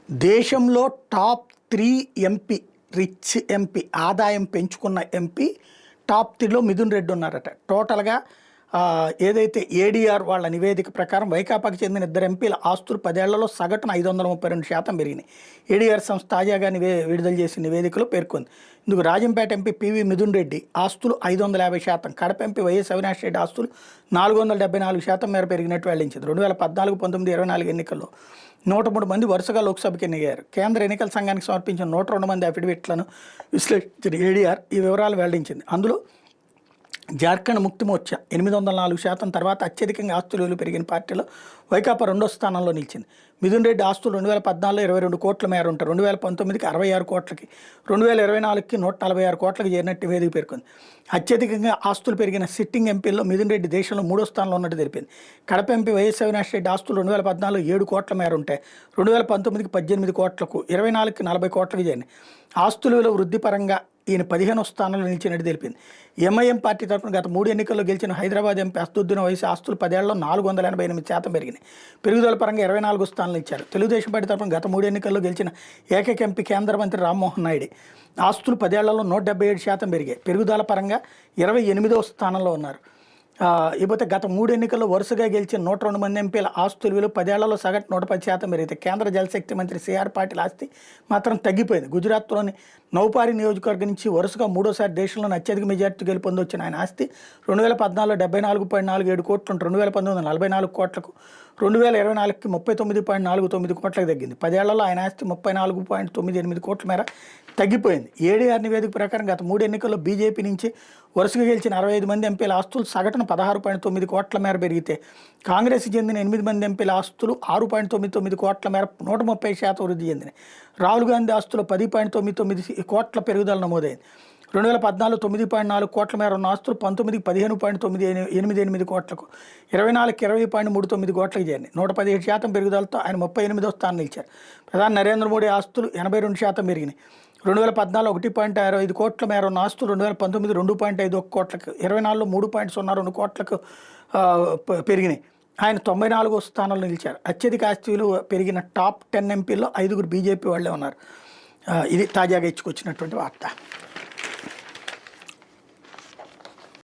దేశంలో top 3 MP rich MP ఆదాయం పెంచుకున్న ఎంపీ టాప్ 3లో మిథున్ రెడ్డి ఉన్నారట. టోటల్గా ఏదైతే ఏడీఆర్ వాళ్ళ నివేదిక ప్రకారం వైకాపాకి చెందిన 2 ఎంపీల ఆస్తులు 10 ఏళ్లలో సగటున 532% పెరిగినాయి. ఏడీఆర్ సంస్థ తాజాగా విడుదల చేసిన నివేదికలో పేర్కొంది. ఇందుకు రాజంపేట ఎంపీ పివి మిథున్ రెడ్డి ఆస్తులు 550%, కడప ఎంపీ వైఎస్ అవినాష్ రెడ్డి ఆస్తులు 474% మేర పెరిగినట్టు వెల్లడించింది. 2014, 19, 24 ఎన్నికల్లో 103 మంది వరుసగా లోక్సభకి ఎన్నికయ్యారు. కేంద్ర ఎన్నికల సంఘానికి సమర్పించిన 102 మంది అఫిడవిట్లను విశ్లేషించిన ఏడీఆర్ ఈ వివరాలు వెల్లడించింది. అందులో జార్ఖండ్ ముక్తి మోర్చా 804% తర్వాత అత్యధికంగా ఆస్తుల విలువ పెరిగిన పార్టీలో వైకాపా 2వ స్థానంలో నిలిచింది. మిథున్ రెడ్డి ఆస్తులు 2014లో 22 కోట్ల మేర ఉంటారు. 2019కి 66 కోట్లకి, 2024కి 146 కోట్లకి చేరినట్టు నివేదిక పేర్కొంది. అత్యధికంగా ఆస్తులు పెరిగిన సిట్టింగ్ ఎంపీల్లో మిథున్ రెడ్డి దేశంలో 3వ స్థానంలో ఉన్నట్టు తెలిపింది. కడప ఎంపీ వైఎస్ అవినాష్ రెడ్డి ఆస్తులు 2014లో 7 కోట్ల మేర ఉంటాయి. 2019కి 18 కోట్లకు, 24కి 40 కోట్లకు చేరినాయి. ఆస్తుల విలువ వృద్ధి పరంగా ఈయన 15వ స్థానంలో నిలిచినట్టు తెలిపింది. ఎంఐఎం పార్టీ తరఫున గత 3 ఎన్నికల్లో గెలిచిన హైదరాబాద్ ఎంపీ అసదుద్దీన్ ఓవైసీ ఆస్తులు 10 ఏళ్లలో 488% పెరిగినాయి. పెరుగుదల పరంగా 24వ స్థానంలో ఇచ్చారు. తెలుగుదేశం పార్టీ తరఫున గత 3 ఎన్నికల్లో గెలిచిన ఏకైక ఎంపీ కేంద్ర మంత్రి రామ్మోహన్ నాయుడు ఆస్తులు 10 ఏళ్లలో 177% పెరిగాయి. పెరుగుదల పరంగా 28వ స్థానంలో ఉన్నారు. ఇకపోతే గత 3 ఎన్నికల్లో వరుసగా గెలిచిన 102 మంది ఎంపీల ఆస్తుల విలువ 10 ఏళ్లలో సగటు 110% పెరిగితే కేంద్ర జలశక్తి మంత్రి సిఆర్ పాటిల్ ఆస్తి మాత్రం తగ్గిపోయింది. గుజరాత్లోని నౌపారి నియోజకవర్గం నుంచి వరుసగా 3వసారి దేశంలోని అత్యధిక మెజార్టీ గెలుపొందొచ్చిన ఆయన ఆస్తి 2014లో 74.47 కోట్లు, 2019 44 కోట్లకు, 2024కి 39.49 కోట్లకు తగ్గింది. 10 ఏళ్లలో ఆయన ఆస్తి 34.98 కోట్ల మేర తగ్గిపోయింది. ఏడీఆర్ నివేదిక ప్రకారం గత 3 ఎన్నికల్లో బీజేపీ నుంచి వరుసగా గెలిచిన 65 మంది ఎంపీల ఆస్తులు సగటున 16.9 కోట్ల మేర పెరిగితే కాంగ్రెస్కి చెందిన 8 మంది ఎంపీల ఆస్తులు 6.99 కోట్ల మేర 130% వృద్ధి చెందినాయి. రాహుల్ గాంధీ ఆస్తులు 10.99 కోట్ల పెరుగుదల నమోదైంది. 2014 9.4 కోట్ల మేర ఉన్న ఆస్తులు 19కి 15.988 కోట్లకు, 24కి 20.39 కోట్లకు చేరినాయి. 117% పెరుగుదలతో ఆయన 38వ స్థానం నిలిచారు. ప్రధాని నరేంద్ర మోడీ ఆస్తులు 82% పెరిగినాయి. 2014 1.65 కోట్ల మేర ఉన్న ఆస్తులు 2019 2.51 కోట్లకు, 24లో 3.02 కోట్లకు పెరిగినాయి. ఆయన 94వ స్థానంలో నిలిచారు. అత్యధిక ఆస్తి విలువ పెరిగిన టాప్ 10 ఎంపీల్లో 5గురు బీజేపీ వాళ్ళే ఉన్నారు. ఇది తాజాగా ఇచ్చుకొచ్చినటువంటి వార్త.